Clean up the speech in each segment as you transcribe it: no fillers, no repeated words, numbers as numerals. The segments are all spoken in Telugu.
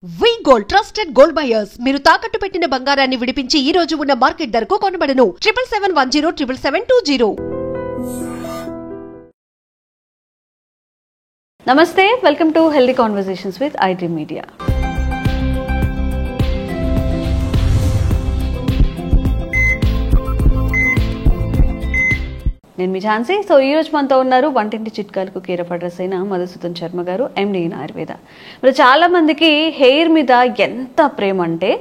వి గోల్డ్ ట్రస్టెడ్ గోల్డ్ బయర్స్ మీరు తాకట్టు పెట్టిన బంగారాన్ని విడిపించి ఈ రోజు ఉన్న మార్కెట్ ధరకు కొనబడను 7771077720. నమస్తే, welcome to healthy conversations with IT media. నేను మీ ఝాన్సీ. సో ఈ రోజు మనతో ఉన్నారు వంటింటి చిట్కాలకు కేర్ ఆఫ్ అడ్రస్ అయిన మధుసూదన్ శర్మ గారు, ఎండి ఇన్ ఆయుర్వేద. మరి చాలా మందికి హెయిర్ మీద ఎంత ప్రేమ అంటే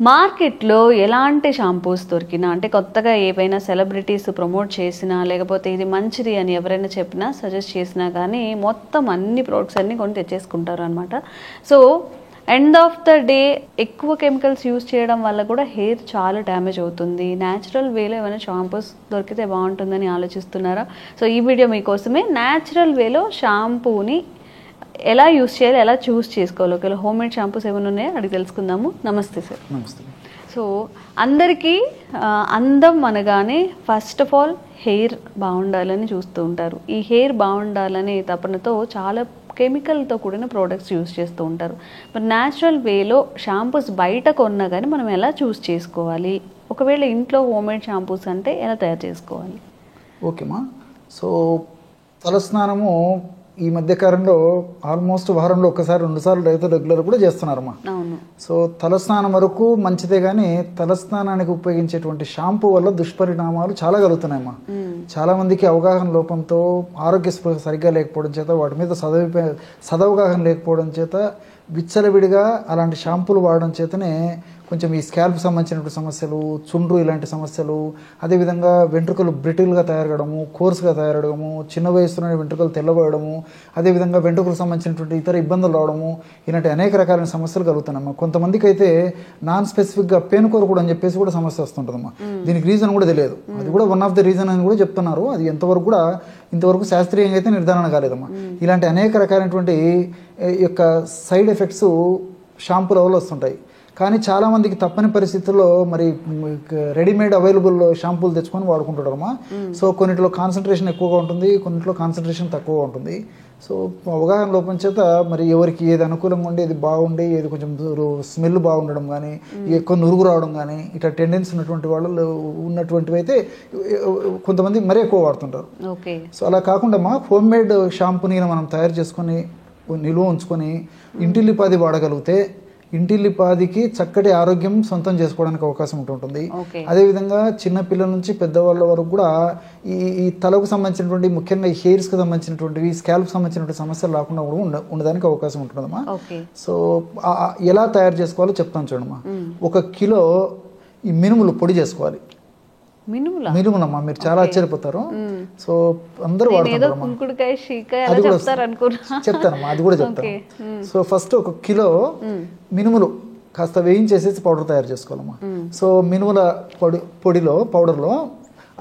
మార్కెట్లో ఎలాంటి షాంపూస్ దొరికినా, అంటే కొత్తగా ఏవైనా సెలబ్రిటీస్ ప్రమోట్ చేసినా, లేకపోతే ఇది మంచిది అని ఎవరైనా చెప్పినా, సజెస్ట్ చేసినా కానీ మొత్తం అన్ని ప్రోడక్ట్స్ అన్నీ కొని తెచ్చేసుకుంటారు అనమాట. So end of the day ఎక్కువ కెమికల్స్ యూజ్ చేయడం వల్ల కూడా హెయిర్ చాలా డ్యామేజ్ అవుతుంది. న్యాచురల్ వేలో ఏమైనా షాంపూస్ దొరికితే బాగుంటుందని ఆలోచిస్తున్నారా? సో ఈ వీడియో మీకోసమే. న్యాచురల్ వేలో షాంపూని ఎలా యూజ్ చేయాలి, ఎలా చూస్ చేసుకోవాలి, ఒకవేళ హోమ్ మేడ్ షాంపూస్ ఏమైనా ఉన్నాయో అడిగి తెలుసుకుందాము. నమస్తే సార్. నమస్తే. సో అందరికీ అందం అనగానే ఫస్ట్ ఆఫ్ ఆల్ హెయిర్ బాగుండాలని చూస్తూ ఉంటారు. ఈ హెయిర్ బాగుండాలనే తపనతో చాలా కెమికల్తో కూడిన ప్రోడక్ట్స్ యూజ్ చేస్తూ ఉంటారు. మరి న్యాచురల్ వేలో షాంపూస్ బయట కొన్నా కానీ మనం ఎలా చూస్ చేసుకోవాలి? ఒకవేళ ఇంట్లో హోమ్ మేడ్ షాంపూస్ అంటే ఎలా తయారు చేసుకోవాలి? ఓకేమా. సో తలస్నానము ఈ మధ్యకాలంలో ఆల్మోస్ట్ వారంలో ఒకసారి 2 సార్లు అయితే రెగ్యులర్ కూడా చేస్తున్నారమ్మా. అవును. సో తలస్నానం వరకు మంచిదే, కానీ తలస్నానానికి ఉపయోగించేటువంటి షాంపూ వల్ల దుష్పరిణామాలు చాలా కలుగుతున్నాయమ్మా. చాలా మందికి అవగాహన లోపంతో, ఆరోగ్య స్పృహ సరిగ్గా లేకపోవడం చేత, వాటి మీద సదవగాహన లేకపోవడం చేత విచ్చలవిడిగా అలాంటి షాంపూలు వాడడం చేతనే కొంచెం ఈ స్కాల్ప్ సంబంధించినటువంటి సమస్యలు, చుండ్రు ఇలాంటి సమస్యలు, అదేవిధంగా వెంట్రుకలు బ్రిటిల్గా తయారడము, కోర్సుగా తయారడము, చిన్న వయసులోనే వెంట్రుకలు తెల్లబడము, అదేవిధంగా వెంట్రుకలకు సంబంధించినటువంటి ఇతర ఇబ్బందులు రావడము, ఇలాంటి అనేక రకాలైన సమస్యలు కలుగుతున్నాయమ్మా. కొంతమందికి అయితే నాన్ స్పెసిఫిక్గా పెయిన్ కోరకూడదు అని చెప్పేసి కూడా సమస్య వస్తుంటుందమ్మా. దీనికి రీజన్ కూడా తెలియదు. అది కూడా వన్ ఆఫ్ ద రీజన్ అని కూడా చెప్తున్నారు. అది ఎంతవరకు కూడా ఇంతవరకు శాస్త్రీయంగా అయితే నిర్ధారణ కాలేదమ్మా. ఇలాంటి అనేక రకాలైనటువంటి యొక్క సైడ్ ఎఫెక్ట్స్ షాంపూల వల్ల వస్తుంటాయి. కానీ చాలామందికి తప్పని పరిస్థితుల్లో మరి రెడీమేడ్ అవైలబుల్ షాంపూలు తెచ్చుకొని వాడుకుంటారమ్మా. సో కొన్నిట్లో కాన్సన్ట్రేషన్ ఎక్కువగా ఉంటుంది, కొన్నిట్లో కాన్సన్ట్రేషన్ తక్కువగా ఉంటుంది. సో అవగాహన లోపం చేత మరి ఎవరికి ఏది అనుకూలంగా ఉండి, ఏది బాగుండి, ఏది కొంచెం స్మెల్ బాగుండడం కానీ, ఎక్కువ నురుగు రావడం కానీ, ఇట్లా టెండెన్సీ ఉన్నటువంటి వాళ్ళు ఉన్నటువంటివి అయితే కొంతమంది మరీ ఎక్కువ వాడుతుంటారు. సో అలా కాకుండా హోమ్ మేడ్ షాంపూని మనం తయారు చేసుకొని నిలువ ఉంచుకొని ఇంటిల్లిపాది వాడగలిగితే ఇంటిల్లిపాదికి చక్కటి ఆరోగ్యం సొంతం చేసుకోవడానికి అవకాశం ఉంటుంటుంది. అదేవిధంగా చిన్నపిల్లల నుంచి పెద్దవాళ్ళ వరకు కూడా ఈ తలకు సంబంధించినటువంటి, ముఖ్యంగా ఈ హెయిర్స్కి సంబంధించినటువంటివి, స్కాల్ప్ సంబంధించినటువంటి సమస్యలు రాకుండా కూడా ఉండడానికి అవకాశం ఉంటుందమ్మా. సో ఎలా తయారు చేసుకోవాలో చెప్తాను చూడమ్మా. 1 కిలో ఈ మినుములు పొడి చేసుకోవాలి. మినుములమ్మా, మీరు చాలా ఆశ్చర్యపోతారు. సో అందరూ వాడుతుంటారమ్మా. చెప్తానమ్మా, అది కూడా చెప్తాను. సో ఫస్ట్ 1 కిలో మినుములు కాస్త వేయించేసేసి పౌడర్ తయారు చేసుకోవాలమ్మా. సో మినుముల పౌడర్లో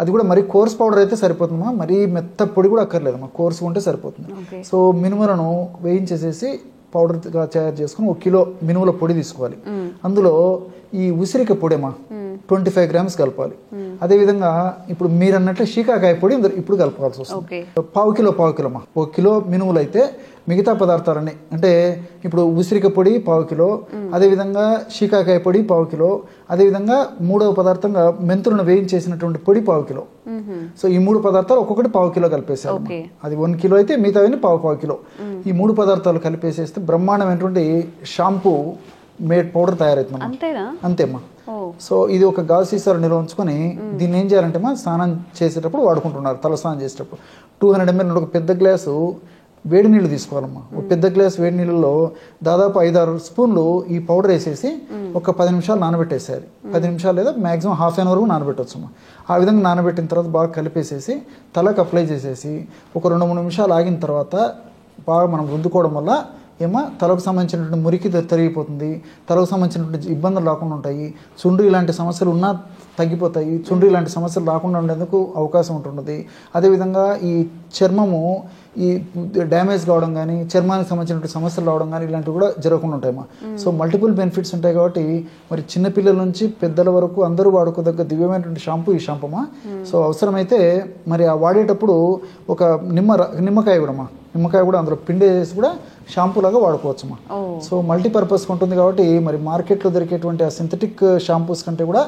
అది కూడా మరీ కోర్స్ పౌడర్ అయితే సరిపోతుందమ్మా, మరీ మెత్త పొడి కూడా అక్కర్లేదమ్మా, కోర్స్ ఉంటే సరిపోతుంది. సో మినుములను వేయించేసేసి పౌడర్గా తయారు చేసుకుని 1 కిలో మినుముల పొడి తీసుకోవాలి. అందులో ఈ ఉసిరిక పొడేమా 25 గ్రామ్స్ కలపాలి. అదేవిధంగా ఇప్పుడు మీరు అన్నట్లు షీకాకాయ పొడి ఇప్పుడు కలపాల్సి వస్తుంది. పావు కిలో అమ్మా. 1 కిలో మినుములు అయితే మిగతా పదార్థాలన్నీ, అంటే ఇప్పుడు ఉసిరిక పొడి పావు కిలో, అదేవిధంగా షీకాకాయ పొడి పావు కిలో, అదేవిధంగా 3వ పదార్థంగా మెంతులను వేయించేసినటువంటి పొడి పావు కిలో. సో ఈ 3 పదార్థాలు ఒక్కొక్కటి పావు కిలో కలిపేసారు. అది 1 కిలో అయితే మిగతావన్నీ పావు కిలో. ఈ 3 పదార్థాలు కలిపేసేస్తే బ్రహ్మాండమైనటువంటి షాంపూ మేడ్ పౌడర్ తయారవుతుంది. అంతేమ్మా. సో ఇది ఒక గాజు సీసాలో నిల్వ ఉంచుకొని దీన్ని ఏం చేయాలంటే స్నానం చేసేటప్పుడు వాడుకుంటున్నారు. తల స్నానం చేసేటప్పుడు 200 ml ఒక పెద్ద గ్లాసు వేడి నీళ్ళు తీసుకోవాలమ్మా. ఒక పెద్ద గ్లాస్ వేడి నీళ్ళలో దాదాపు 5-6 స్పూన్లు ఈ పౌడర్ వేసేసి ఒక 10 నిమిషాలు నానబెట్టేసేయాలి. 10 నిమిషాలు లేదా మాక్సిమం హాఫ్ అన్ అవర్ వరకు నానబెట్టవచ్చమ్మా. ఆ విధంగా నానబెట్టిన తర్వాత బాగా కలిపేసేసి తలకు అప్లై చేసేసి ఒక 2-3 నిమిషాలు ఆగిన తర్వాత బాగా మనం రుద్దుకోవడం వల్ల తలకు సంబంధించినటువంటి మురికి తరిగిపోతుంది, తలకు సంబంధించినటువంటి ఇబ్బందులు రాకుండా ఉంటాయి. చుండ్రు ఇలాంటి సమస్యలు ఉన్నా తగ్గిపోతాయి. చుండ్రు ఇలాంటి సమస్యలు రాకుండా ఉండేందుకు అవకాశం ఉంటుంది. అదేవిధంగా ఈ చర్మము ఈ డ్యామేజ్ కావడం కానీ, చర్మానికి సంబంధించినటువంటి సమస్యలు రావడం కానీ ఇలాంటివి కూడా జరగకుండా ఉంటాయమ్మా. సో మల్టిపుల్ బెనిఫిట్స్ ఉంటాయి కాబట్టి మరి చిన్నపిల్లల నుంచి పెద్దల వరకు అందరూ వాడుకోదగ్గ దివ్యమైనటువంటి షాంపూ ఈ షాంపూమా. సో అవసరమైతే మరి ఆ వాడేటప్పుడు ఒక నిమ్మకాయ కూడా అందులో పిండి వేసి కూడా షాంపూ లాగా వాడుకోవచ్చమ్మా. సో మల్టీపర్పస్ ఉంటుంది కాబట్టి మరి మార్కెట్లో దొరికేటువంటి ఆ సింథటిక్ షాంపూస్ కంటే కూడా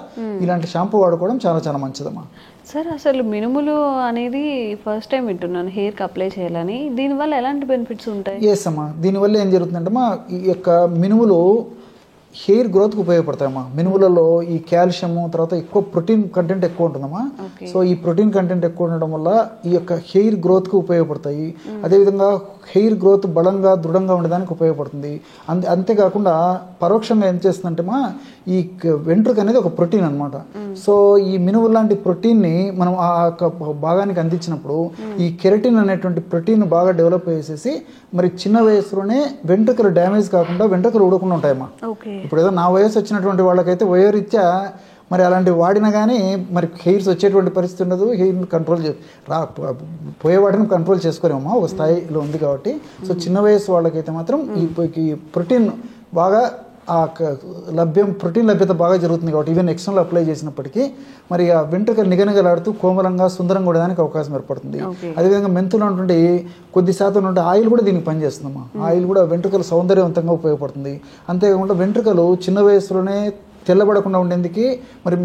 ఇలాంటి షాంపూ వాడుకోవడం చాలా చాలా మంచిదమ్మా. సార్ అసలు మినుములు అనేది ఫస్ట్ టైం వింటున్నాను హెయిర్కి అప్లై చేయాలని. దీనివల్ల ఎలాంటి బెనిఫిట్స్ ఉంటాయి? ఎస్ అమ్మా, దీనివల్ల ఏం జరుగుతుందంటే ఈ యొక్క మినుములు హెయిర్ గ్రోత్కి ఉపయోగపడతాయమ్మా. మినుములలో ఈ కాల్షియము తర్వాత ఎక్కువ ప్రోటీన్ కంటెంట్ ఎక్కువ ఉంటుందమ్మా. సో ఈ ప్రోటీన్ కంటెంట్ ఎక్కువ ఉండడం వల్ల ఈ యొక్క హెయిర్ గ్రోత్కి ఉపయోగపడతాయి. అదేవిధంగా హెయిర్ గ్రోత్ బలంగా దృఢంగా ఉండడానికి ఉపయోగపడుతుంది. అంతేకాకుండా పరోక్షంగా ఏం చేస్తుందంటే ఈ వెంట్రుక అనేది ఒక ప్రోటీన్ అనమాట. సో ఈ మినుము లాంటి ప్రోటీన్ని మనం ఆ భాగానికి అందించినప్పుడు ఈ కెరటిన్ అనేటువంటి ప్రోటీన్ బాగా డెవలప్ చేసేసి మరి చిన్న వయసులోనే వెంట్రుకలు డ్యామేజ్ కాకుండా వెంట్రుకలు ఊడకుండా ఉంటాయమ్మా. ఇప్పుడు ఏదో నా వయసు వచ్చినటువంటి వాళ్ళకైతే వయోరీత్యా మరి అలాంటివి వాడినా కానీ మరి హెయిర్స్ వచ్చేటువంటి పరిస్థితి ఉండదు. హెయిర్ని కంట్రోల్ పోయే వాటిని కంట్రోల్ చేసుకోలేమమ్మా, ఒక స్థాయిలో ఉంది కాబట్టి. సో చిన్న వయసు వాళ్ళకైతే మాత్రం ఈ ప్రోటీన్ బాగా ప్రోటీన్ లభ్యత బాగా జరుగుతుంది కాబట్టి ఈవెన్ ఎక్స్టర్నల్ అప్లై చేసినప్పటికీ మరి ఆ వెంట్రుక నిగనిగలాడుతూ కోమలంగా సుందరంగా ఉండడానికి అవకాశం ఏర్పడుతుంది. అదేవిధంగా మెంతులు ఉన్నటువంటి కొద్ది శాతం ఉంటే ఆయిల్ కూడా దీనికి పనిచేస్తుందమ్మా. ఆయిల్ కూడా వెంట్రుకలు సౌందర్యవంతంగా ఉపయోగపడుతుంది. అంతేకాకుండా వెంట్రుకలు చిన్న వయసులోనే తెల్లబడకుండా ఉండేందుకు మరి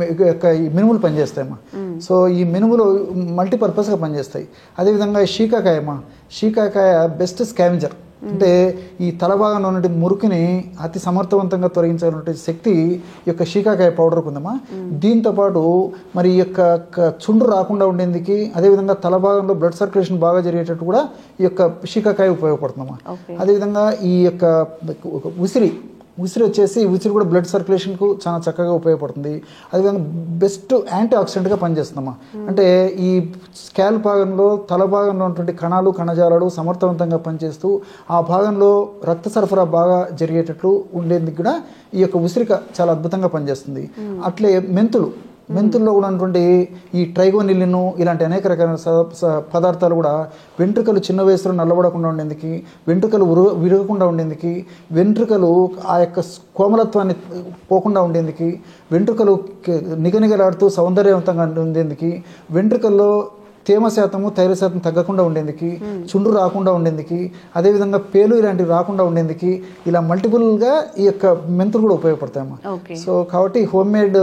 ఈ మినుములు పనిచేస్తాయమ్మా. సో ఈ మినుములు మల్టీపర్పస్గా పనిచేస్తాయి. అదేవిధంగా షీకాకాయ బెస్ట్ స్కావెంజర్. అంటే ఈ తల భాగంలో ఉన్న మురికిని అతి సమర్థవంతంగా తొలగించాలనే శక్తి ఈ యొక్క షీకాకాయ పౌడర్కి ఉందమ్మా. దీంతో పాటు మరి ఈ యొక్క చుండ్రు రాకుండా ఉండేందుకు అదేవిధంగా తల భాగంలో బ్లడ్ సర్క్యులేషన్ బాగా జరిగేటట్టు కూడా ఈ యొక్క షీకాకాయ ఉపయోగపడుతుందమ్మా. అదేవిధంగా ఈ యొక్క ఉసిరి వచ్చేసి ఉసిరి కూడా బ్లడ్ సర్క్యులేషన్కు చాలా చక్కగా ఉపయోగపడుతుంది. అదేవిధంగా బెస్ట్ యాంటీ ఆక్సిడెంట్గా పనిచేస్తుందమ్మా. అంటే ఈ స్కాల్ప్ భాగంలో తల భాగంలో ఉన్నటువంటి కణాలు కణజాలాలు సమర్థవంతంగా పనిచేస్తూ ఆ భాగంలో రక్త సరఫరా బాగా జరిగేటట్లు ఉండేందుకు కూడా ఈ యొక్క ఉసిరిక చాలా అద్భుతంగా పనిచేస్తుంది. అట్లే మెంతుల్లో కూడా ఉన్నటువంటి ఈ ట్రైగోనిలిన్ ఇలాంటి అనేక రకాల పదార్థాలు కూడా వెంట్రుకలు చిన్న వయసులో నల్లబడకుండా ఉండేందుకు, వెంట్రుకలు విరగకుండా ఉండేందుకు, వెంట్రుకలు ఆ యొక్క కోమలత్వాన్ని పోకుండా ఉండేందుకు, వెంట్రుకలు నిగనిగలాడుతూ సౌందర్యవంతంగా ఉండేందుకు, వెంట్రుకల్లో తేమ శాతము తైల శాతం తగ్గకుండా ఉండేందుకు, చుండ్రు రాకుండా ఉండేందుకు, అదేవిధంగా పేలు ఇలాంటివి రాకుండా ఉండేందుకు ఇలా మల్టిపుల్గా ఈ యొక్క మెంతులు కూడా ఉపయోగపడతాయమ్మా. సో కాబట్టి హోమ్ మేడ్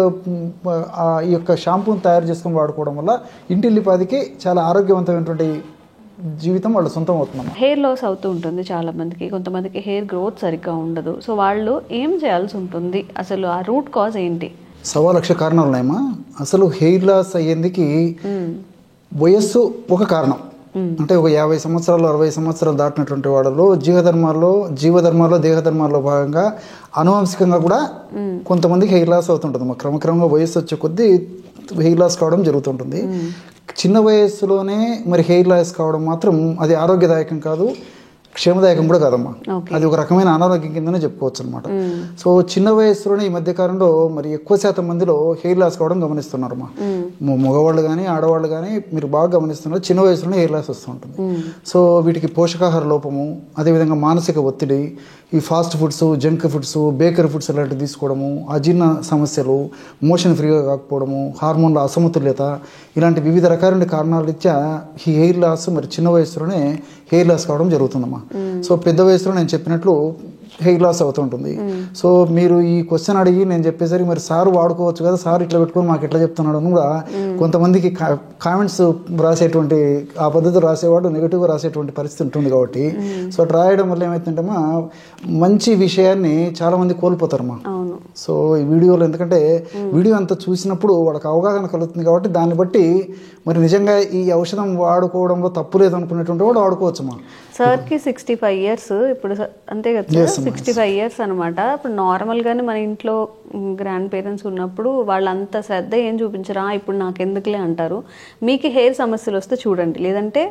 ఈ యొక్క షాంపూని తయారు చేసుకొని వాడుకోవడం వల్ల ఇంటిల్లిపాదికి చాలా ఆరోగ్యవంతమైనటువంటి జీవితం వాళ్ళ సొంతం అవుతుందమ్మా. హెయిర్ లాస్ అవుతూ ఉంటుంది చాలా మందికి, కొంతమందికి హెయిర్ గ్రోత్ సరిగ్గా ఉండదు. సో వాళ్ళు ఏం చేయాల్సి ఉంటుంది? అసలు ఆ రూట్ కాజ్ ఏంటి? 1,00,000 కారణాలు ఉన్నాయమ్మా. అసలు హెయిర్ లాస్ అయ్యేందుకు వయస్సు ఒక కారణం. అంటే ఒక 50 సంవత్సరాలు 60 సంవత్సరాలు దాటినటువంటి వాళ్ళలో జీవధర్మాల్లో దేహధర్మాల్లో భాగంగా అనువంశికంగా కూడా కొంతమందికి హెయిర్ లాస్ అవుతుంటుంది. క్రమక్రమంగా వయస్సు వచ్చే కొద్దీ హెయిర్ లాస్ కావడం జరుగుతుంటుంది. చిన్న వయస్సులోనే మరి హెయిర్ లాస్ కావడం మాత్రం అది ఆరోగ్యదాయకం కాదు, క్షేమదాయకం కూడా కాదమ్మా. అది ఒక రకమైన అనారోగ్యం కిందనే చెప్పుకోవచ్చు అనమాట. సో చిన్న వయసులోనే ఈ మధ్య కాలంలో మరి ఎక్కువ శాతం మందిలో హెయిర్ లాస్ కావడం గమనిస్తున్నారమ్మా. మగవాళ్ళు కానీ ఆడవాళ్ళు కానీ మీరు బాగా గమనిస్తున్నారు, చిన్న వయసులోనే హెయిర్ లాస్ వస్తూ ఉంటుంది. సో వీటికి పోషకాహార లోపము, అదేవిధంగా మానసిక ఒత్తిడి, ఈ fast foods, junk foods, bakery foods అలాంటివి తీసుకోవడము, అజీర్ణ సమస్యలు, మోషన్ ఫ్రీగా కాకపోవడము, హార్మోన్ల అసమతుల్యత, ఇలాంటి వివిధ రకాల కారణాల రీత్యా ఈ హెయిర్ లాస్ మరి చిన్న వయసులోనే హెయిర్ లాస్ కావడం జరుగుతుందమ్మా. సో పెద్ద వయసులో నేను చెప్పినట్లు హెయిర్ లాస్ అవుతుంటుంది. సో మీరు ఈ క్వశ్చన్ అడిగి నేను చెప్పేసరికి మరి సార్ వాడుకోవచ్చు కదా, సార్ ఇట్లా పెట్టుకొని మాకు ఎట్లా చెప్తున్నాడు అని కూడా కొంతమందికి కామెంట్స్ రాసేటువంటి ఆ పద్ధతి రాసేవాడు నెగిటివ్గా రాసేటువంటి పరిస్థితి ఉంటుంది. కాబట్టి సో అట్లా రాయడం వల్ల ఏమవుతుందంటే మంచి విషయాన్ని చాలా మంది కోల్పోతారమ్మా. సో ఈ వీడియోలో ఎందుకంటే వీడియో అంతా చూసినప్పుడు వాళ్ళకి అవగాహన కలుగుతుంది కాబట్టి దాన్ని బట్టి మరి నిజంగా ఈ ఔషధం వాడుకోవడంలో తప్పు లేదు అనుకునేటువంటి వాడు వాడుకోవచ్చమ్మా. సార్కి 65 years ఇప్పుడు, అంతే కదా? 65 years అనమాట. ఇప్పుడు నార్మల్గానే మన ఇంట్లో గ్రాండ్ పేరెంట్స్ ఉన్నప్పుడు వాళ్ళంత శ్రద్ధ ఏం చూపించరా, ఇప్పుడు నాకు ఎందుకులే అంటారు. మీకు హెయిర్ సమస్యలు వస్తే చూడండి, లేదంటే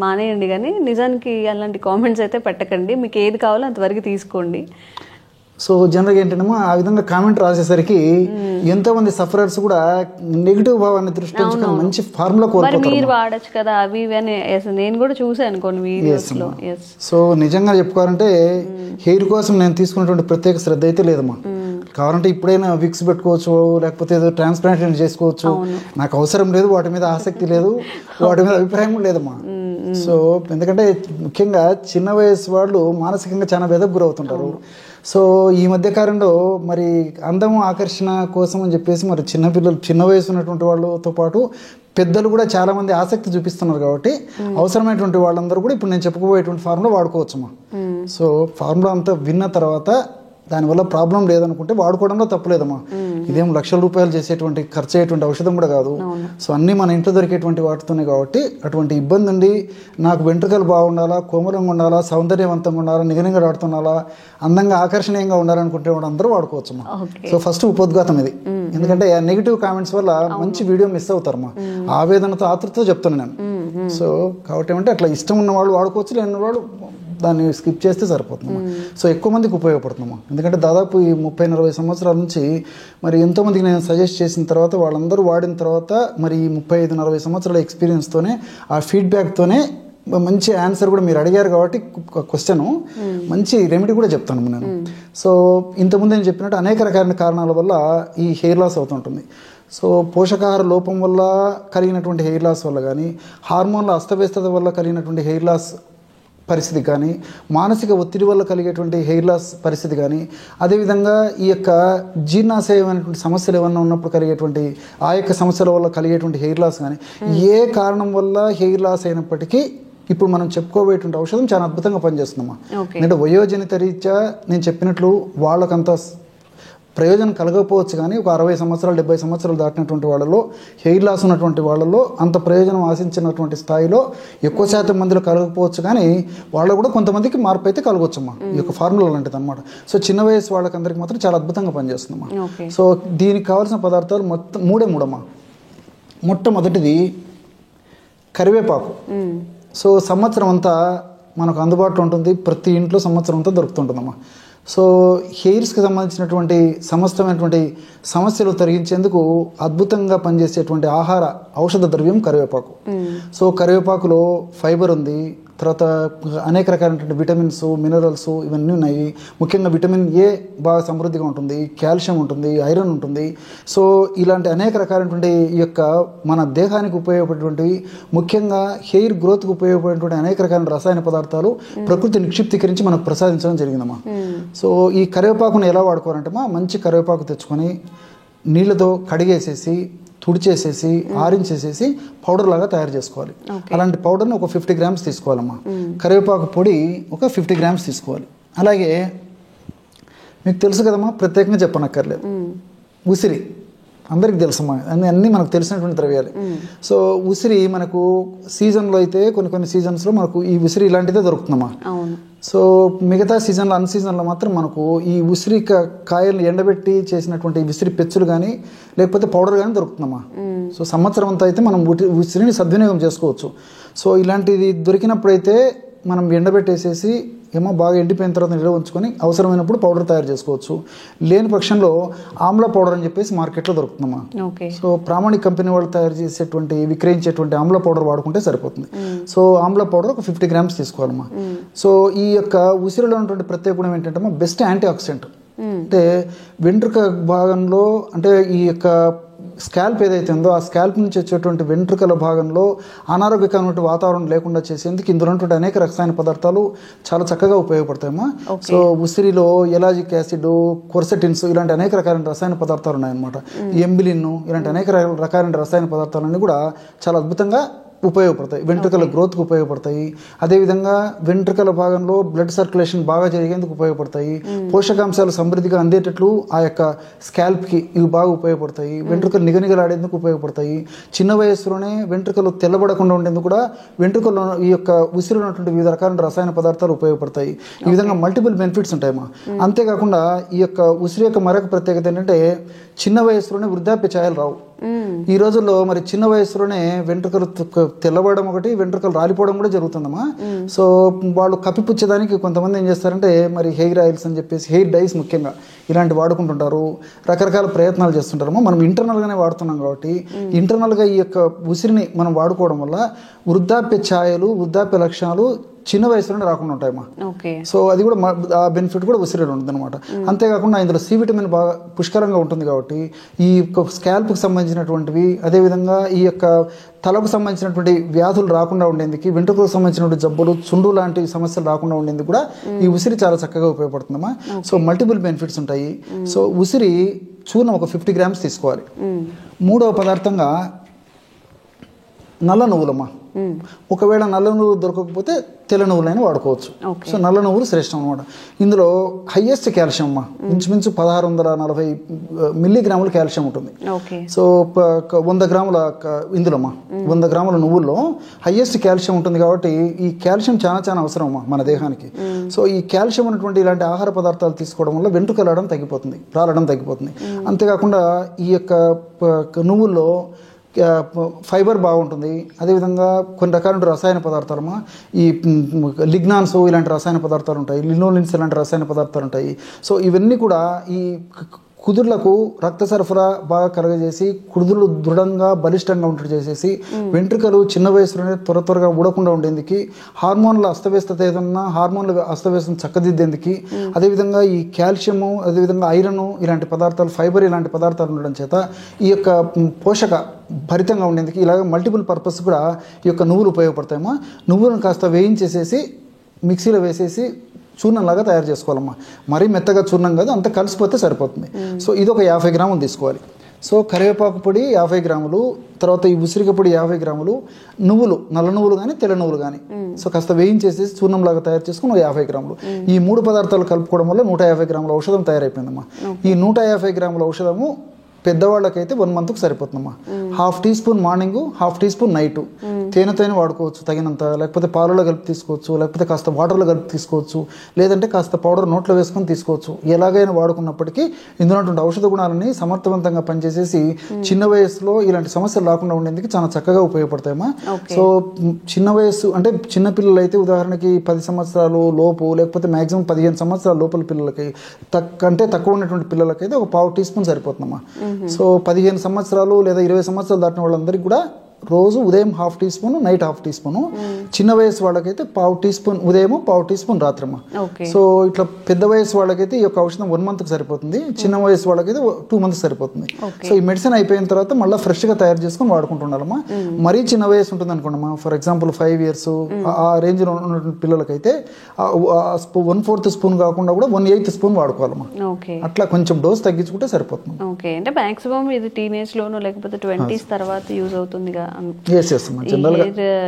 మానేయండి. కానీ నిజానికి అలాంటి కామెంట్స్ అయితే పెట్టకండి. మీకు ఏది కావాలో అంతవరకు తీసుకోండి. సో జనరల్గా ఏంటంటే ఆ విధంగా కామెంట్ రాసేసరికి ఎంతో మంది సఫరర్స్ కూడా నెగిటివ్ భావాన్ని దృష్టి ఉంచుకొని మంచి ఫార్ములా కోల్పోతారు. మీరు వాడచ్చు కదా అవి ఇవన్నీ, నేను కూడా చూసాను కొన్ని వీడియోస్లో. సో నిజంగా చెప్పుకోవాలంటే హెయిర్ కోసం నేను తీసుకున్నటువంటి ప్రత్యేక శ్రద్ధ అయితే లేదమ్మా. కావాలంటే ఇప్పుడైనా విక్స్ పెట్టుకోవచ్చు, లేకపోతే ఏదో ట్రాన్స్ప్లాంట్ చేసుకోవచ్చు. నాకు అవసరం లేదు, వాటి మీద ఆసక్తి లేదు, వాటి మీద అభిప్రాయం కూడా లేదమ్మా. సో ఎందుకంటే ముఖ్యంగా చిన్న వయసు వాళ్ళు మానసికంగా చాలా వెదకు గురవుతుంటారు. సో ఈ మధ్య కాలంలో మరి అందము ఆకర్షణ కోసం అని చెప్పేసి మరి చిన్నపిల్లలు చిన్న వయసు ఉన్నటువంటి వాళ్ళతో పాటు పెద్దలు కూడా చాలా మంది ఆసక్తి చూపిస్తున్నారు కాబట్టి అవసరమైనటువంటి వాళ్ళందరూ కూడా ఇప్పుడు నేను చెప్పుకోబోయేటువంటి ఫార్ములా వాడుకోవచ్చమ్మా. సో ఫార్ములా అంతా విన్న తర్వాత దానివల్ల ప్రాబ్లం లేదనుకుంటే వాడుకోవడంలో తప్పులేదమ్మా. ఇదేం లక్షల రూపాయలు చేసేటువంటి ఖర్చు అయ్యేటువంటి ఔషధం కూడా కాదు. సో అన్నీ మన ఇంట్లో దొరికేటువంటి వాటితోనే కాబట్టి అటువంటి ఇబ్బంది ఉండి నాకు వెంట్రుకలు బాగుండాలా, కోమలంగా ఉండాలా, సౌందర్యవంతంగా ఉండాలా, నిగనిగలాడుతుండాలా, అందంగా ఆకర్షణీయంగా ఉండాలనుకుంటే అందరూ వాడుకోవచ్చమ్మా. సో ఫస్ట్ ఉపోద్ఘాతం ఇది. ఎందుకంటే నెగిటివ్ కామెంట్స్ వల్ల మంచి వీడియో మిస్ అవుతారమ్మా. ఆవేదనతో ఆతృతతో చెప్తాను నేను. సో కాబట్టి ఏమంటే అట్లా ఇష్టం ఉన్న వాళ్ళు వాడుకోవచ్చు, లేని వాళ్ళు దాన్ని స్కిప్ చేస్తే సరిపోతుందమ్మా. సో ఎక్కువ మందికి ఉపయోగపడుతుందమ్మా. ఎందుకంటే దాదాపు ఈ 30-40 సంవత్సరాల నుంచి మరి ఎంతోమందికి నేను సజెస్ట్ చేసిన తర్వాత వాళ్ళందరూ వాడిన తర్వాత మరి ఈ 35-40 సంవత్సరాల ఎక్స్పీరియన్స్తోనే ఆ ఫీడ్బ్యాక్తోనే మంచి ఆన్సర్ కూడా మీరు అడిగారు కాబట్టి క్వశ్చన్ మంచి రెమెడీ కూడా చెప్తాను నేను. సో ఇంతకుముందు నేను చెప్పినట్టు అనేక రకాల కారణాల వల్ల ఈ హెయిర్ లాస్ అవుతుంటుంది. సో పోషకాహార లోపం వల్ల కలిగినటువంటి హెయిర్ లాస్ వల్ల కానీ, హార్మోన్ల అస్తవ్యస్తత వల్ల కలిగినటువంటి హెయిర్ లాస్ పరిస్థితి కానీ, మానసిక ఒత్తిడి వల్ల కలిగేటువంటి హెయిర్ లాస్ పరిస్థితి కానీ, అదేవిధంగా ఈ యొక్క జీర్ణాశయమైనటువంటి సమస్యలు ఏమన్నా ఉన్నప్పుడు కలిగేటువంటి ఆ యొక్క సమస్యల వల్ల కలిగేటువంటి హెయిర్ లాస్ కానీ, ఏ కారణం వల్ల హెయిర్ లాస్ అయినప్పటికీ ఇప్పుడు మనం చెప్పుకోబోయేటువంటి ఔషధం చాలా అద్భుతంగా పనిచేస్తుందమ్మా. ఎందుకంటే వయోజనిత రీత్యా నేను చెప్పినట్లు వాళ్ళకంత ప్రయోజనం కలగకపోవచ్చు కానీ ఒక 60 సంవత్సరాలు 70 సంవత్సరాలు దాటినటువంటి వాళ్ళలో హెయిర్ లాస్ ఉన్నటువంటి వాళ్ళలో అంత ప్రయోజనం ఆశించినటువంటి స్థాయిలో ఎక్కువ శాతం మందిలో కలగకపోవచ్చు కానీ వాళ్ళు కూడా కొంతమందికి మార్పు అయితే కలగవచ్చమ్మా. ఈ యొక్క ఫార్ములా లాంటిది అనమాట. సో చిన్న వయసు వాళ్ళకందరికి మాత్రం చాలా అద్భుతంగా పనిచేస్తుందమ్మా. సో దీనికి కావాల్సిన పదార్థాలు మొత్తం మూడమ్మా. మొట్టమొదటిది కరివేపాకు. సో సంవత్సరం అంతా మనకు అందుబాటులో ఉంటుంది, ప్రతి ఇంట్లో సంవత్సరం అంతా దొరుకుతుంటుందమ్మా. సో హెయిర్స్కి సంబంధించినటువంటి సమస్తమైనటువంటి సమస్యలు తొలగించేందుకు అద్భుతంగా పనిచేసేటువంటి ఆహార ఔషధ ద్రవ్యం కరివేపాకు. సో కరివేపాకులో ఫైబర్ ఉంది, తర్వాత అనేక రకాలైనటువంటి విటమిన్స్, మినరల్స్ ఇవన్నీ ఉన్నాయి. ముఖ్యంగా విటమిన్ ఏ బాగా సమృద్ధిగా ఉంటుంది, కాల్షియం ఉంటుంది, ఐరన్ ఉంటుంది. సో ఇలాంటి అనేక రకాలైనటువంటి ఈ యొక్క మన దేహానికి ఉపయోగపడేటువంటివి, ముఖ్యంగా హెయిర్ గ్రోత్కి ఉపయోగపడేటువంటి అనేక రకాల రసాయన పదార్థాలు ప్రకృతి నిక్షిప్తీకరించి మనకు ప్రసాదించడం జరిగిందమ్మా. సో ఈ కరివేపాకును ఎలా వాడుకోవాలంటే మంచి కరివేపాకు తెచ్చుకొని నీళ్ళతో కడిగేసేసి తుడిచేసేసి ఆరించేసేసి పౌడర్ లాగా తయారు చేసుకోవాలి. అలాంటి పౌడర్ని ఒక 50 గ్రామ్స్ తీసుకోవాలమ్మా. కరివేపాకు పొడి ఒక 50 గ్రామ్స్ తీసుకోవాలి. అలాగే మీకు తెలుసు కదమ్మా, ప్రత్యేకంగా చెప్పనక్కర్లేదు, ఉసిరి అందరికి తెలుసమ్మా, అన్నీ మనకు తెలిసినటువంటి ద్రవ్యాలు. సో ఉసిరి మనకు సీజన్లో అయితే కొన్ని సీజన్స్లో మనకు ఈ ఉసిరి ఇలాంటిదే దొరుకుతుందమ్మా. సో మిగతా సీజన్లో అన్ సీజన్లో మాత్రం మనకు ఈ ఉసిరి కాయలను ఎండబెట్టి చేసినటువంటి ఉసిరి పెచ్చులు కానీ లేకపోతే పౌడర్ కానీ దొరుకుతుందమ్మా. సో సంవత్సరం అంతా అయితే మనం ఉసిరిని సద్వినియోగం చేసుకోవచ్చు. సో ఇలాంటిది దొరికినప్పుడైతే మనం ఎండబెట్టేసేసి ఏమో బాగా ఎండిపోయిన తర్వాత నిల్వ ఉంచుకొని అవసరమైనప్పుడు పౌడర్ తయారు చేసుకోవచ్చు. లేని పక్షంలో ఆమ్లా పౌడర్ అని చెప్పేసి మార్కెట్లో దొరుకుతుందమ్మా. సో ప్రామాణిక కంపెనీ వాళ్ళు తయారు చేసేటువంటి విక్రయించేటువంటి ఆమ్లా పౌడర్ వాడుకుంటే సరిపోతుంది. సో ఆమ్లా పౌడర్ ఒక 50 గ్రామ్స్ తీసుకోవాలమ్మా. సో ఈ యొక్క ఉసిరిలో ఉన్నటువంటి ప్రత్యేక గుణం ఏంటంటే బెస్ట్ యాంటీ ఆక్సిడెంట్. అంటే వెంట్రుక భాగంలో అంటే ఈ యొక్క స్కాల్ప్ ఏదైతే ఉందో ఆ స్కాల్ప్ నుంచి వచ్చేటువంటి వెంట్రుకల భాగంలో అనారోగ్యకరమైన వాతావరణం లేకుండా చేసేందుకు ఇందులో ఉన్నటువంటి అనేక రసాయన పదార్థాలు చాలా చక్కగా ఉపయోగపడతాయమ్మా. సో ఉసిరిలో ఎలాజిక్ యాసిడ్, కొర్సెటిన్స్ ఇలాంటి అనేక రకాలైన రసాయన పదార్థాలు ఉన్నాయన్నమాట. ఎంబిలిన్ ఇలాంటి అనేక రకాలైన రసాయన పదార్థాలన్నీ కూడా చాలా అద్భుతంగా ఉపయోగపడతాయి, వెంట్రుకల గ్రోత్కి ఉపయోగపడతాయి. అదేవిధంగా వెంట్రుకల భాగంలో బ్లడ్ సర్క్యులేషన్ బాగా జరిగేందుకు ఉపయోగపడతాయి. పోషకాంశాలు సమృద్ధిగా అందేటట్లు ఆ యొక్క స్కాల్ప్కి ఇవి బాగా ఉపయోగపడతాయి. వెంట్రుకలు నిగనిగలాడేందుకు ఉపయోగపడతాయి. చిన్న వయస్సులోనే వెంట్రుకలు తెల్లబడకుండా ఉండేందుకు కూడా వెంట్రుకల్లో ఈ యొక్క ఉసిరిలో ఉన్నటువంటి వివిధ రకాల రసాయన పదార్థాలు ఉపయోగపడతాయి. ఈ విధంగా మల్టిపుల్ బెనిఫిట్స్ ఉంటాయమ్మా. అంతేకాకుండా ఈ యొక్క ఉసిరి యొక్క మరొక ప్రత్యేకత ఏంటంటే చిన్న వయస్సులోనే వృద్ధాప్య ఛాయలు రావు. ఈ రోజుల్లో మరి చిన్న వయసులోనే వెంట్రుకలు తెల్లబడడం ఒకటి, వెంట్రుకలు రాలిపోవడం కూడా జరుగుతుందమ్మా. సో వాళ్ళు కప్పిపుచ్చేదానికి కొంతమంది ఏం చేస్తారంటే మరి హెయిర్ ఆయిల్స్ అని చెప్పేసి, హెయిర్ డైస్ ముఖ్యంగా ఇలాంటి వాడుకుంటుంటారు, రకరకాల ప్రయత్నాలు చేస్తుంటారు. మనం ఇంటర్నల్గానే వాడుతున్నాం కాబట్టి ఇంటర్నల్గా ఈ యొక్క ఉసిరిని మనం వాడుకోవడం వల్ల వృద్ధాప్య ఛాయలు, వృద్ధాప్య లక్షణాలు చిన్న వయసులోనే రాకుండా ఉంటాయమ్మా. ఓకే. సో అది కూడా ఆ బెనిఫిట్ కూడా ఉసిరిలో ఉంటుంది అనమాట. అంతేకాకుండా ఇందులో సి విటమిన్ బాగా పుష్కలంగా ఉంటుంది కాబట్టి ఈ స్కాల్ప్కి సంబంధించినటువంటివి, అదేవిధంగా ఈ యొక్క తలకు సంబంధించినటువంటి వ్యాధులు రాకుండా ఉండేందుకు, వెంట్రుకలకు సంబంధించినటువంటి జబ్బులు, చుండు లాంటి సమస్యలు రాకుండా ఉండేందుకు కూడా ఈ ఉసిరి చాలా చక్కగా ఉపయోగపడుతుందమ్మా. సో మల్టిపుల్ బెనిఫిట్స్ ఉంటాయి. సో ఉసిరి చూర్ణం ఒక 50 grams తీసుకోవాలి. మూడవ పదార్థంగా నల్ల నువ్వులమ్మా. ఒకవేళ నల్ల నువ్వులు దొరకకపోతే తెల్ల నువ్వులైనా వాడుకోవచ్చు. సో నల్ల నువ్వులు శ్రేష్టం అనమాట. ఇందులో హైయెస్ట్ కాల్షియం అమ్మా, ఇంచుమించు 1640 మిల్లీగ్రాముల కాల్షియం ఉంటుంది. సో 100 గ్రాముల ఇందులోమ్మా 100 గ్రాముల నువ్వుల్లో హైయెస్ట్ కాల్షియం ఉంటుంది కాబట్టి ఈ కాల్షియం చాలా చాలా అవసరం అమ్మా మన దేహానికి. సో ఈ కాల్షియం అనేటువంటి ఇలాంటి ఆహార పదార్థాలు తీసుకోవడం వల్ల వెంట్రుకలు రాలడం తగ్గిపోతుంది. అంతేకాకుండా ఈ యొక్క నువ్వుల్లో ఫైబర్ బాగుంటుంది. అదేవిధంగా కొన్ని రకాల రసాయన పదార్థాలమ్మా, ఈ లిగ్నాన్స్ ఇలాంటి రసాయన పదార్థాలు ఉంటాయి, లినోలిన్స్ ఇలాంటి రసాయన పదార్థాలు ఉంటాయి. సో ఇవన్నీ కూడా ఈ కుదుర్లకు రక్త సరఫరా బాగా కలగజేసి కుదురులు దృఢంగా బలిష్టంగా ఉంటూ చేసేసి వెంట్రుకలు చిన్న వయసులోనే త్వరగా ఊడకుండా ఉండేందుకు, హార్మోన్ల అస్తవ్యస్తత ఏదన్నా హార్మోన్ల అస్తవ్యస్తం చక్కదిద్దేందుకు, అదేవిధంగా ఈ కాల్షియము, అదేవిధంగా ఐరన్ ఇలాంటి పదార్థాలు, ఫైబర్ ఇలాంటి పదార్థాలు ఉండడం చేత ఈ యొక్క పోషక భరితంగా ఉండేందుకు ఇలాగ మల్టిపుల్ పర్పస్ కూడా ఈ యొక్క నువ్వులు ఉపయోగపడతాయమ్మా. నువ్వులను కాస్త వేయించేసేసి మిక్సీలో వేసేసి చూర్ణంలాగా తయారు చేసుకోవాలమ్మా. మరీ మెత్తగా చూర్ణం కాదు, అంత కలిసిపోతే సరిపోతుంది. సో ఇది ఒక 50 గ్రాములు తీసుకోవాలి. సో కరివేపాకు పొడి 50 గ్రాములు, తర్వాత ఈ ఉసిరిక పొడి 50 గ్రాములు, నువ్వులు నల్ల నువ్వులు కానీ తెల్ల నువ్వులు కానీ సో కాస్త వేయించేసి చూర్ణంలాగా తయారు చేసుకుని 50 గ్రాములు. ఈ 3 పదార్థాలు కలుపుకోవడం వల్ల 150 గ్రాముల ఔషధం తయారైపోయిందమ్మా. ఈ 150 గ్రాముల ఔషధము పెద్దవాళ్ళకైతే 1 monthకు సరిపోతుందమ్మా. 1/2 teaspoon మార్నింగ్, 1/2 teaspoon నైట్. తేనెతోనే వాడుకోవచ్చు తగినంత, లేకపోతే పాలలో కలిపి తీసుకోవచ్చు, లేకపోతే కాస్త వాటర్లో కలిపి తీసుకోవచ్చు, లేదంటే కాస్త పౌడర్ నోట్లో వేసుకొని తీసుకోవచ్చు. ఎలాగైనా వాడుకున్నప్పటికీ ఇందులో ఉన్నటువంటి ఔషధ గుణాలని సమర్థవంతంగా పనిచేసేసి చిన్న వయసులో ఇలాంటి సమస్యలు రాకుండా ఉండేందుకు చాలా చక్కగా ఉపయోగపడతాయమ్మా. సో చిన్న వయసు అంటే చిన్న పిల్లలు అయితే ఉదాహరణకి 10 సంవత్సరాలు లోపు, లేకపోతే మాక్సిమం 15 సంవత్సరాల లోపల పిల్లలకి, తక్కువ ఉన్నటువంటి పిల్లలకైతే ఒక 1/2 teaspoon సరిపోతుందమ్మా. సో 15 సంవత్సరాలు లేదా 20 సంవత్సరాలు దాటిన వాళ్ళందరికీ కూడా రోజు ఉదయం 1/2 teaspoon, నైట్ 1/2 teaspoon. చిన్న వయసు వాళ్ళకైతే 1/2 teaspoon ఉదయము, 1/2 teaspoon రాత్రమ్మా. సో ఇట్లా పెద్ద వయసు వాళ్ళకైతే ఈ యొక్క ఔషధం 1 monthకి సరిపోతుంది, చిన్న వయసు వాళ్ళకైతే 2 months సరిపోతుంది. సో ఈ మెడిసిన్ అయిపోయిన తర్వాత మళ్ళీ ఫ్రెష్గా తయారు చేసుకొని వాడుకుంటుండాలమ్మా. మరీ చిన్న వయసు ఉంటుంది అనుకోండమ్మా, ఫర్ ఎగ్జాంపుల్ 5 years ఆ రేంజ్లో ఉన్నటువంటి పిల్లలకైతే 1/4 స్పూన్ కాకుండా కూడా 1/8 స్పూన్ వాడుకోవాలమ్మా. అట్లా కొంచెం డోస్ తగ్గించుకుంటే సరిపోతుంది. ఓకే, అంటే మాక్సిమం ఇది టీనేజ్ లోను లేకపోతే 20s తర్వాత యూజ్ అవుతుందిగా.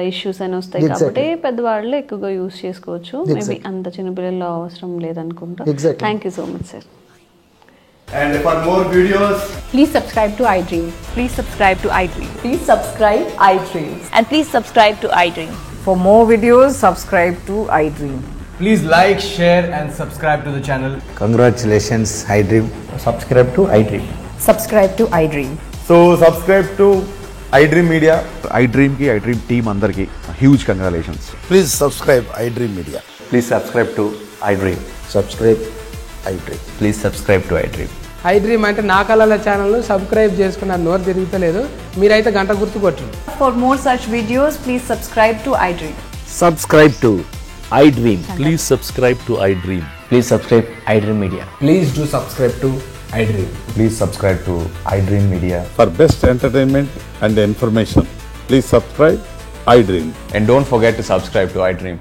ఇష్యూస్ అని వస్తాయి కాబట్టి పెద్దవాళ్ళు ఎక్కువగా యూజ్ చేసుకోవచ్చు. మేబీ అంత చిన్న పిల్లల్లో అవసరం లేదనుకుంటా. Thank you so much sir. And for more videos, please subscribe to iDream. Please subscribe to iDream. Please subscribe iDream. And please subscribe to iDream. For more videos, subscribe to iDream. please like, share and subscribe to the channel. Congratulations, iDream. Subscribe to iDream. Subscribe to iDream. So subscribe to iDream Media. iDream team andarki huge congratulations. Please subscribe iDream Media. Please subscribe to iDream. Subscribe iDream. Please subscribe to iDream. iDream అంటే నా కళల ఛానల్ను సబ్స్క్రైబ్ చేసుకున్న నోరు తిరుగుతలేదు, మీరైతే గంట గుర్తు కొట్టండి. For more such videos, please subscribe to iDream. Subscribe to iDream. Please subscribe to iDream. Please subscribe iDream Media. Please do subscribe to iDream. Please subscribe to iDream Media. For best entertainment and information, please subscribe iDream. And don't forget to subscribe to iDream.